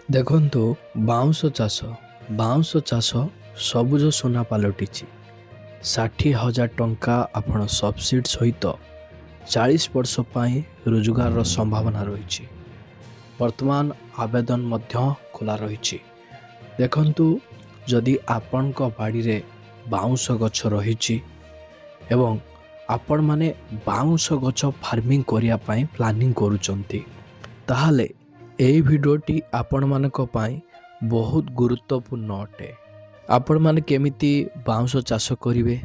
ଦେଖନ୍ତୁ ବାଉଁଶ ଚାଷ ସବୁଜ ସୁନା ପାଲଟିଛି। 60,000 ଟଙ୍କା ଆପଣ ସବସିଡି ସହିତ 40 ବର୍ଷ ପାଇଁ ରୋଜଗାରର ସମ୍ଭାବନା ରହିଛି। ବର୍ତ୍ତମାନ ଆବେଦନ ମଧ୍ୟ ଖୋଲା ରହିଛି। ଦେଖନ୍ତୁ, ଯଦି ଆପଣଙ୍କ ବାଡ଼ିରେ ବାଉଁଶ ଗଛ ରହିଛି ଏବଂ ଆପଣମାନେ ବାଉଁଶ ଗଛ ଫାର୍ମିଂ କରିବା ପାଇଁ ପ୍ଲାନିଂ କରୁଛନ୍ତି, ତାହେଲେ ଏହି ଭିଡ଼ିଓଟି ଆପଣମାନଙ୍କ ପାଇଁ ବହୁତ ଗୁରୁତ୍ୱପୂର୍ଣ୍ଣ ଅଟେ। ଆପଣମାନେ କେମିତି ବାଉଁଶ ଚାଷ କରିବେ,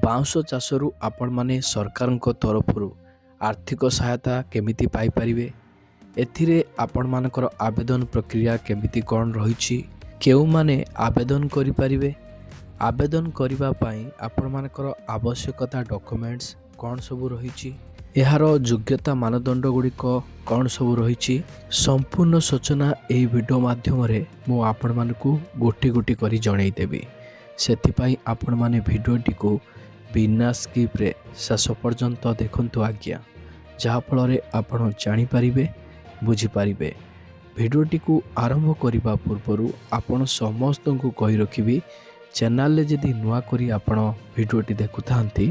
ବାଉଁଶ ଚାଷରୁ ଆପଣମାନେ ସରକାରଙ୍କ ତରଫରୁ ଆର୍ଥିକ ସହାୟତା କେମିତି ପାଇପାରିବେ, ଏଥିରେ ଆପଣମାନଙ୍କର ଆବେଦନ ପ୍ରକ୍ରିୟା କେମିତି କ'ଣ ରହିଛି, କେଉଁମାନେ ଆବେଦନ କରିପାରିବେ, ଆବେଦନ କରିବା ପାଇଁ ଆପଣମାନଙ୍କର ଆବଶ୍ୟକତା ଡକ୍ୟୁମେଣ୍ଟସ୍ କ'ଣ ସବୁ ରହିଛି, ଏହାର ଯୋଗ୍ୟତା ମାନଦଣ୍ଡ ଗୁଡ଼ିକ କ'ଣ ସବୁ ରହିଛି, ସମ୍ପୂର୍ଣ୍ଣ ସୂଚନା ଏହି ଭିଡ଼ିଓ ମାଧ୍ୟମରେ ମୁଁ ଆପଣମାନଙ୍କୁ ଗୋଟି ଗୋଟି କରି ଜଣାଇଦେବି। ସେଥିପାଇଁ ଆପଣମାନେ ଭିଡ଼ିଓଟିକୁ ବିନା ସ୍କିପ୍ରେ ଶେଷ ପର୍ଯ୍ୟନ୍ତ ଦେଖନ୍ତୁ ଆଜ୍ଞା, ଯାହାଫଳରେ ଆପଣ ଜାଣିପାରିବେ, ବୁଝିପାରିବେ। ଭିଡ଼ିଓଟିକୁ ଆରମ୍ଭ କରିବା ପୂର୍ବରୁ ଆପଣ ସମସ୍ତଙ୍କୁ କହି ରଖିବି, ଚ୍ୟାନେଲରେ ଯଦି ନୂଆ କରି ଆପଣ ଭିଡ଼ିଓଟି ଦେଖୁଥାନ୍ତି,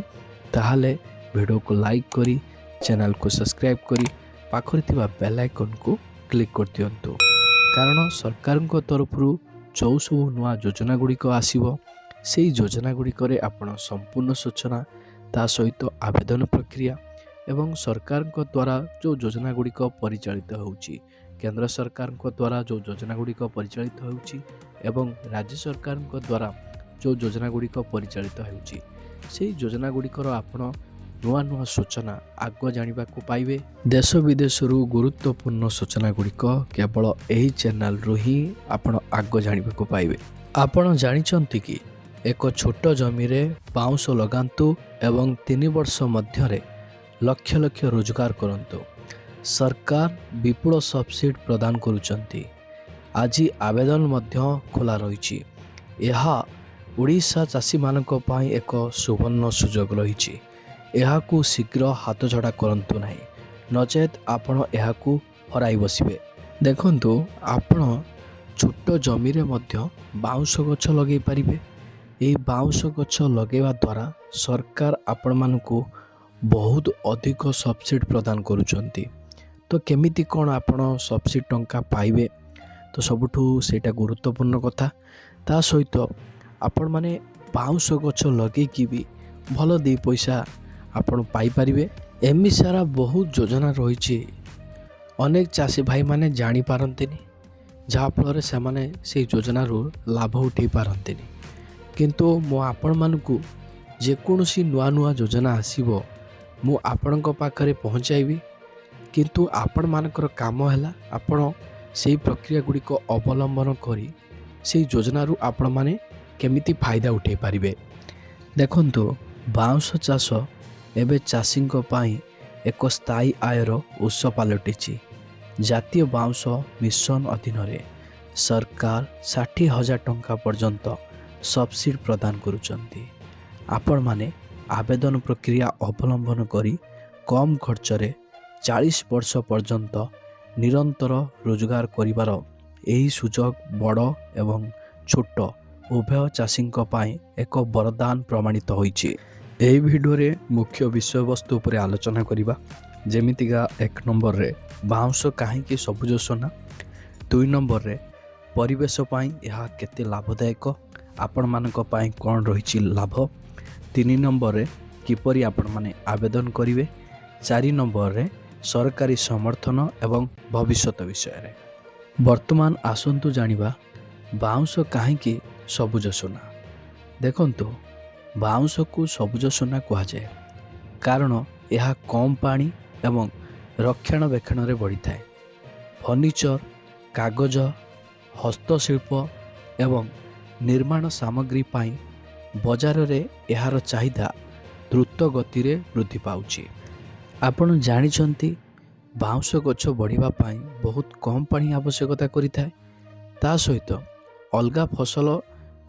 ତାହେଲେ ଭିଡ଼ିଓକୁ ଲାଇକ୍ କରି ଚ୍ୟାନେଲକୁ ସବସ୍କ୍ରାଇବ୍ କରି ପାଖରେ ଥିବା ବେଲ୍ ଆଇକନ୍କୁ କ୍ଲିକ୍ କରିଦିଅନ୍ତୁ। କାରଣ ସରକାରଙ୍କ ତରଫରୁ ଯେଉଁ ସବୁ ନୂଆ ଯୋଜନା ଗୁଡ଼ିକ ଆସିବ, ସେହି ଯୋଜନା ଗୁଡ଼ିକରେ ଆପଣ ସମ୍ପୂର୍ଣ୍ଣ ସୂଚନା, ତା ସହିତ ଆବେଦନ ପ୍ରକ୍ରିୟା ଏବଂ ସରକାରଙ୍କ ଦ୍ୱାରା ଯେଉଁ ଯୋଜନା ଗୁଡ଼ିକ ପରିଚାଳିତ ହେଉଛି, କେନ୍ଦ୍ର ସରକାରଙ୍କ ଦ୍ୱାରା ଯେଉଁ ଯୋଜନା ଗୁଡ଼ିକ ପରିଚାଳିତ ହେଉଛି ଏବଂ ରାଜ୍ୟ ସରକାରଙ୍କ ଦ୍ୱାରା ଯେଉଁ ଯୋଜନା ଗୁଡ଼ିକ ପରିଚାଳିତ ହେଉଛି, ସେହି ଯୋଜନା ଗୁଡ଼ିକର ଆପଣ ନୂଆ ନୂଆ ସୂଚନା ଆଗ ଜାଣିବାକୁ ପାଇବେ। ଦେଶ ବିଦେଶରୁ ଗୁରୁତ୍ୱପୂର୍ଣ୍ଣ ସୂଚନା ଗୁଡ଼ିକ କେବଳ ଏହି ଚ୍ୟାନେଲରୁ ହିଁ ଆପଣ ଆଗ ଜାଣିବାକୁ ପାଇବେ। ଆପଣ ଜାଣିଛନ୍ତି କି ଏକ ଛୋଟ ଜମିରେ ବାଉଁଶ ଲଗାନ୍ତୁ ଏବଂ 3 ବର୍ଷ ମଧ୍ୟରେ ଲକ୍ଷ ଲକ୍ଷ ରୋଜଗାର କରନ୍ତୁ। ସରକାର ବିପୁଳ ସବସିଡି ପ୍ରଦାନ କରୁଛନ୍ତି। ଆଜି ଆବେଦନ ମଧ୍ୟ ଖୋଲା ରହିଛି। ଏହା ଓଡ଼ିଶା ଚାଷୀମାନଙ୍କ ପାଇଁ ଏକ ସୁବର୍ଣ୍ଣ ସୁଯୋଗ ରହିଛି। ଏହାକୁ ଶୀଘ୍ର ହାତଛଡ଼ା କରନ୍ତୁ ନାହିଁ, ନଚେତ୍ ଆପଣ ଏହାକୁ ହରାଇ ବସିବେ। ଦେଖନ୍ତୁ, ଆପଣ ଛୋଟ ଜମିରେ ମଧ୍ୟ ବାଉଁଶ ଗଛ ଲଗାଇ ପାରିବେ। ଏହି ବାଉଁଶ ଗଛ ଲଗାଇବା ଦ୍ୱାରା ସରକାର ଆପଣମାନଙ୍କୁ ବହୁତ ଅଧିକ ସବସିଡି ପ୍ରଦାନ କରୁଛନ୍ତି। ତ କେମିତି କ'ଣ ଆପଣ ସବସିଡି ଟଙ୍କା ପାଇବେ, ତ ସବୁଠୁ ସେଇଟା ଗୁରୁତ୍ୱପୂର୍ଣ୍ଣ କଥା। ତା ସହିତ ଆପଣମାନେ ବାଉଁଶ ଗଛ ଲଗାଇକି ବି ଭଲ 2 ପଇସା ଆପଣ ପାଇପାରିବେ। ଏମିତି ସାରା ବହୁତ ଯୋଜନା ରହିଛି, ଅନେକ ଚାଷୀ ଭାଇମାନେ ଜାଣିପାରନ୍ତିନି, ଯାହାଫଳରେ ସେମାନେ ସେହି ଯୋଜନାରୁ ଲାଭ ଉଠାଇ ପାରନ୍ତିନି। କିନ୍ତୁ ମୁଁ ଆପଣମାନଙ୍କୁ ଯେକୌଣସି ନୂଆ ନୂଆ ଯୋଜନା ଆସିବ, ମୁଁ ଆପଣଙ୍କ ପାଖରେ ପହଞ୍ଚାଇବି। କିନ୍ତୁ ଆପଣମାନଙ୍କର କାମ ହେଲା, ଆପଣ ସେହି ପ୍ରକ୍ରିୟା ଗୁଡ଼ିକ ଅବଲମ୍ବନ କରି ସେହି ଯୋଜନାରୁ ଆପଣମାନେ କେମିତି ଫାଇଦା ଉଠାଇ ପାରିବେ। ଦେଖନ୍ତୁ, ବାଉଁଶ ଚାଷ ଏବେ ଚାଷୀଙ୍କ ପାଇଁ ଏକ ସ୍ଥାୟୀ ଆୟର ଉତ୍ସ ପାଲଟିଛି। ଜାତୀୟ ବାଉଁଶ ମିଶନ ଅଧୀନରେ ସରକାର 60,000 ଟଙ୍କା ପର୍ଯ୍ୟନ୍ତ ସବସିଡି ପ୍ରଦାନ କରୁଛନ୍ତି। ଆପଣମାନେ ଆବେଦନ ପ୍ରକ୍ରିୟା ଅବଲମ୍ବନ କରି କମ୍ ଖର୍ଚ୍ଚରେ 40 ବର୍ଷ ପର୍ଯ୍ୟନ୍ତ ନିରନ୍ତର ରୋଜଗାର କରିବାର ଏହି ସୁଯୋଗ ବଡ଼ ଏବଂ ଛୋଟ ଉଭୟ ଚାଷୀଙ୍କ ପାଇଁ ଏକ ବରଦାନ ପ୍ରମାଣିତ ହୋଇଛି। ଏହି ଭିଡ଼ିଓରେ ମୁଖ୍ୟ ବିଷୟବସ୍ତୁ ଉପରେ ଆଲୋଚନା କରିବା, ଯେମିତିକା 1 ନମ୍ବରରେ ବାଉଁଶ କାହିଁକି ସବୁଜ ସୁନା, 2 ନମ୍ବରରେ ପରିବେଶ ପାଇଁ ଏହା କେତେ ଲାଭଦାୟକ, ଆପଣମାନଙ୍କ ପାଇଁ କ'ଣ ରହିଛି ଲାଭ, 3 ନମ୍ବରରେ କିପରି ଆପଣମାନେ ଆବେଦନ କରିବେ, 4 ନମ୍ବରରେ ସରକାରୀ ସମର୍ଥନ ଏବଂ ଭବିଷ୍ୟତ ବିଷୟରେ। ବର୍ତ୍ତମାନ ଆସନ୍ତୁ ଜାଣିବା ବାଉଁଶ କାହିଁକି ସବୁଜ ସୁନା। ଦେଖନ୍ତୁ, ବାଉଁଶକୁ ସବୁଜ ସୁନା କୁହାଯାଏ କାରଣ ଏହା କମ୍ ପାଣି ଏବଂ ରକ୍ଷଣାବେକ୍ଷଣରେ ବଢ଼ିଥାଏ। ଫର୍ଣ୍ଣିଚର, କାଗଜ, ହସ୍ତଶିଳ୍ପ ଏବଂ ନିର୍ମାଣ ସାମଗ୍ରୀ ପାଇଁ ବଜାରରେ ଏହାର ଚାହିଦା ଦ୍ରୁତ ଗତିରେ ବୃଦ୍ଧି ପାଉଛି। ଆପଣ ଜାଣିଛନ୍ତି, ବାଉଁଶ ଗଛ ବଢ଼ିବା ପାଇଁ ବହୁତ କମ୍ ପାଣି ଆବଶ୍ୟକତା କରିଥାଏ। ତା ସହିତ ଅଲଗା ଫସଲ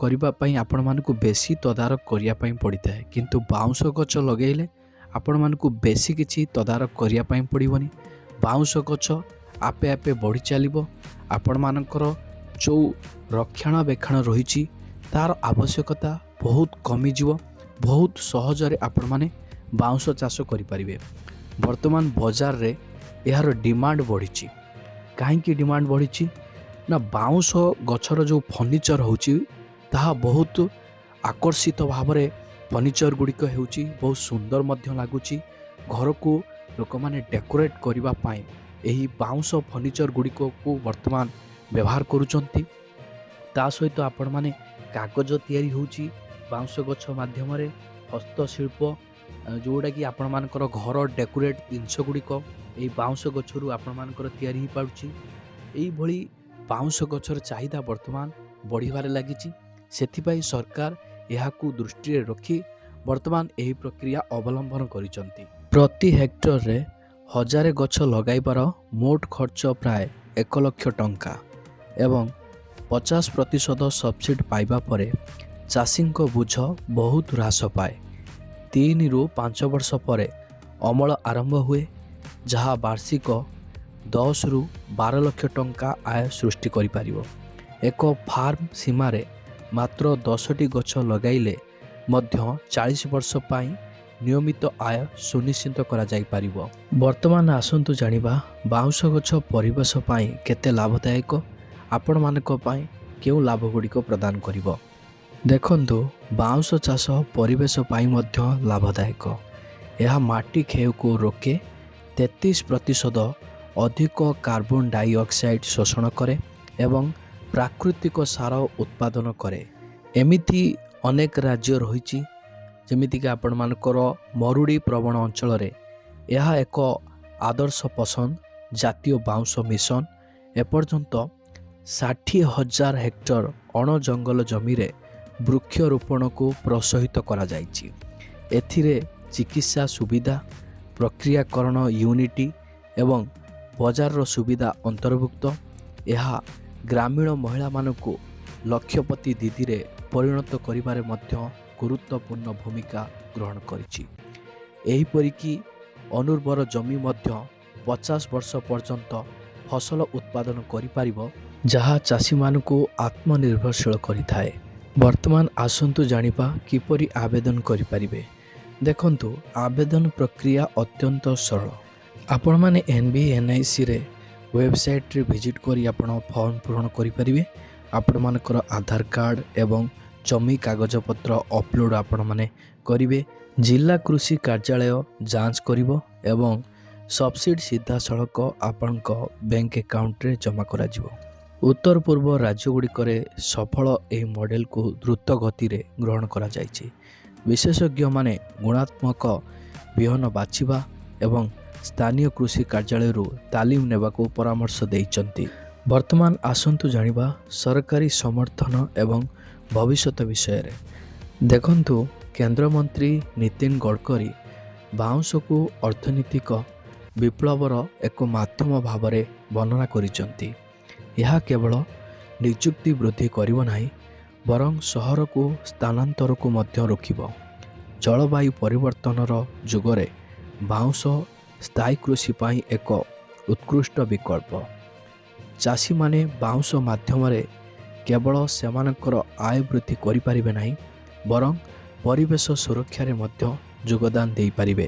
କରିବା ପାଇଁ ଆପଣମାନଙ୍କୁ ବେଶୀ ତଦାରଖ କରିବା ପାଇଁ ପଡ଼ିଥାଏ, କିନ୍ତୁ ବାଉଁଶ ଗଛ ଲଗାଇଲେ ଆପଣମାନଙ୍କୁ ବେଶୀ କିଛି ତଦାରଖ କରିବା ପାଇଁ ପଡ଼ିବନି। ବାଉଁଶ ଗଛ ଆପେ ଆପେ ବଢ଼ି ଚାଲିବ। ଆପଣମାନଙ୍କର ଯେଉଁ ରକ୍ଷଣାବେକ୍ଷଣ ରହିଛି ତା'ର ଆବଶ୍ୟକତା ବହୁତ କମିଯିବ। ବହୁତ ସହଜରେ ଆପଣମାନେ ବାଉଁଶ ଚାଷ କରିପାରିବେ। ବର୍ତ୍ତମାନ ବଜାରରେ ଏହାର ଡିମାଣ୍ଡ ବଢ଼ିଛି। କାହିଁକି ଡିମାଣ୍ଡ ବଢ଼ିଛି ନା ବାଉଁଶ ଗଛର ଯେଉଁ ଫର୍ଣ୍ଣିଚର ହେଉଛି ତାହା ବହୁତ ଆକର୍ଷିତ ଭାବରେ ଫର୍ଣ୍ଣିଚର ଗୁଡ଼ିକ ହେଉଛି, ବହୁତ ସୁନ୍ଦର ମଧ୍ୟ ଲାଗୁଛି। ଘରକୁ ଲୋକମାନେ ଡେକୋରେଟ୍ କରିବା ପାଇଁ ଏହି ବାଉଁଶ ଫର୍ଣ୍ଣିଚର ଗୁଡ଼ିକକୁ ବର୍ତ୍ତମାନ ବ୍ୟବହାର କରୁଛନ୍ତି। ତା ସହିତ ଆପଣମାନେ କାଗଜ ତିଆରି ହେଉଛି ବାଉଁଶ ଗଛ ମାଧ୍ୟମରେ, ହସ୍ତଶିଳ୍ପ ଯେଉଁଟାକି ଆପଣମାନଙ୍କର ଘର ଡେକୋରେଟ୍ ଜିନିଷ ଗୁଡ଼ିକ ଏହି ବାଉଁଶ ଗଛରୁ ଆପଣମାନଙ୍କର ତିଆରି ହୋଇପାରୁଛି। ଏଇଭଳି ବାଉଁଶ ଗଛର ଚାହିଦା ବର୍ତ୍ତମାନ ବଢ଼ିବାରେ ଲାଗିଛି। ସେଥିପାଇଁ ସରକାର ଏହାକୁ ଦୃଷ୍ଟିରେ ରଖି ବର୍ତ୍ତମାନ ଏହି ପ୍ରକ୍ରିୟା ଅବଲମ୍ବନ କରିଛନ୍ତି। ପ୍ରତି ହେକ୍ଟରରେ 1000 ଗଛ ଲଗାଇବାର ମୋଟ ଖର୍ଚ୍ଚ ପ୍ରାୟ 1 ଲକ୍ଷ ଟଙ୍କା ଏବଂ 50% ସବସିଡି ପାଇବା ପରେ ଚାଷୀଙ୍କ ବୋଝ ବହୁତ ହ୍ରାସ ପାଏ। 3 ରୁ 5 ବର୍ଷ ପରେ ଅମଳ ଆରମ୍ଭ ହୁଏ, ଯାହା ବାର୍ଷିକ 10 ରୁ 12 ଲକ୍ଷ ଟଙ୍କା ଆୟ ସୃଷ୍ଟି କରିପାରିବ। ଏକ ଫାର୍ମ ସୀମାରେ ମାତ୍ର 10ଟି ଗଛ ଲଗାଇଲେ ମଧ୍ୟ 40 ବର୍ଷ ପାଇଁ ନିୟମିତ ଆୟ ସୁନିଶ୍ଚିତ କରାଯାଇପାରିବ। ବର୍ତ୍ତମାନ ଆସନ୍ତୁ ଜାଣିବା ବାଉଁଶ ଗଛ ପରିବେଶ ପାଇଁ କେତେ ଲାଭଦାୟକ, ଆପଣମାନଙ୍କ ପାଇଁ କେଉଁ ଲାଭ ଗୁଡ଼ିକ ପ୍ରଦାନ କରିବ। ଦେଖନ୍ତୁ, ବାଉଁଶ ଚାଷ ପରିବେଶ ପାଇଁ ମଧ୍ୟ ଲାଭଦାୟକ। ଏହା ମାଟି କ୍ଷୟକୁ ରୋକେ, 33% ଅଧିକ କାର୍ବନ ଡାଇଅକ୍ସାଇଡ୍ ଶୋଷଣ କରେ ଏବଂ ପ୍ରାକୃତିକ ସାର ଉତ୍ପାଦନ କରେ। ଏମିତି ଅନେକ ରାଜ୍ୟ ରହିଛି ଯେମିତିକି ଆପଣମାନଙ୍କର ମରୁଡ଼ି ପ୍ରବଣ ଅଞ୍ଚଳରେ ଏହା ଏକ ଆଦର୍ଶ ପସନ୍ଦ। ଜାତୀୟ ବାଉଁଶ ମିଶନ ଏପର୍ଯ୍ୟନ୍ତ 60,000 ହେକ୍ଟର ଅଣ ଜଙ୍ଗଲ ଜମିରେ ବୃକ୍ଷରୋପଣକୁ ପ୍ରୋତ୍ସାହିତ କରାଯାଇଛି। ଏଥିରେ ଚିକିତ୍ସା ସୁବିଧା, ପ୍ରକ୍ରିୟାକରଣ ୟୁନିଟ୍ ଏବଂ ବଜାରର ସୁବିଧା ଅନ୍ତର୍ଭୁକ୍ତ। ଏହା ଗ୍ରାମୀଣ ମହିଳାମାନଙ୍କୁ ଲକ୍ଷପତି ଦିଦିରେ ପରିଣତ କରିବାରେ ମଧ୍ୟ ଗୁରୁତ୍ୱପୂର୍ଣ୍ଣ ଭୂମିକା ଗ୍ରହଣ କରିଛି। ଏହିପରିକି ଅନୁର୍ବର ଜମି ମଧ୍ୟ 50 ବର୍ଷ ପର୍ଯ୍ୟନ୍ତ ଫସଲ ଉତ୍ପାଦନ କରିପାରିବ, ଯାହା ଚାଷୀମାନଙ୍କୁ ଆତ୍ମନିର୍ଭରଶୀଳ କରିଥାଏ। ବର୍ତ୍ତମାନ ଆସନ୍ତୁ ଜାଣିବା କିପରି ଆବେଦନ କରିପାରିବେ। ଦେଖନ୍ତୁ, ଆବେଦନ ପ୍ରକ୍ରିୟା ଅତ୍ୟନ୍ତ ସରଳ। ଆପଣମାନେ NBNICରେ ୱେବସାଇଟ୍ରେ ଭିଜିଟ୍ କରି ଆପଣ ଫର୍ମ ପୂରଣ କରିପାରିବେ। ଆପଣମାନଙ୍କର ଆଧାର କାର୍ଡ଼ ଏବଂ ଜମି କାଗଜପତ୍ର ଅପଲୋଡ଼ ଆପଣମାନେ କରିବେ। ଜିଲ୍ଲା କୃଷି କାର୍ଯ୍ୟାଳୟ ଯାଞ୍ଚ କରିବ ଏବଂ ସବସିଡି ସିଧାସଳଖ ଆପଣଙ୍କ ବ୍ୟାଙ୍କ ଆକାଉଣ୍ଟରେ ଜମା କରାଯିବ। ଉତ୍ତର ପୂର୍ବ ରାଜ୍ୟଗୁଡ଼ିକରେ ସଫଳ ଏହି ମଡେଲକୁ ଦ୍ରୁତ ଗତିରେ ଗ୍ରହଣ କରାଯାଇଛି। ବିଶେଷଜ୍ଞମାନେ ଗୁଣାତ୍ମକ ବିହନ ବାଛିବା ଏବଂ ସ୍ଥାନୀୟ କୃଷି କାର୍ଯ୍ୟାଳୟରୁ ତାଲିମ ନେବାକୁ ପରାମର୍ଶ ଦେଇଛନ୍ତି। ବର୍ତ୍ତମାନ ଆସନ୍ତୁ ଜାଣିବା ସରକାରୀ ସମର୍ଥନ ଏବଂ ଭବିଷ୍ୟତ ବିଷୟରେ। ଦେଖନ୍ତୁ, କେନ୍ଦ୍ରମନ୍ତ୍ରୀ ନୀତିନ ଗଡ଼କରୀ ବାଉଁଶକୁ ଅର୍ଥନୈତିକ ବିପ୍ଳବର ଏକ ମାଧ୍ୟମ ଭାବରେ ବର୍ଣ୍ଣନା କରିଛନ୍ତି। ଏହା କେବଳ ନିଯୁକ୍ତି ବୃଦ୍ଧି କରିବ ନାହିଁ, ବରଂ ସହରକୁ ସ୍ଥାନାନ୍ତରକୁ ମଧ୍ୟ ରୋକିବ। ଜଳବାୟୁ ପରିବର୍ତ୍ତନର ଯୁଗରେ ବାଉଁଶ ସ୍ଥାୟୀ କୃଷି ପାଇଁ ଏକ ଉତ୍କୃଷ୍ଟ ବିକଳ୍ପ। ଚାଷୀମାନେ ବାଉଁଶ ମାଧ୍ୟମରେ କେବଳ ସେମାନଙ୍କର ଆୟ ବୃଦ୍ଧି କରିପାରିବେ ନାହିଁ, ବରଂ ପରିବେଶ ସୁରକ୍ଷାରେ ମଧ୍ୟ ଯୋଗଦାନ ଦେଇପାରିବେ।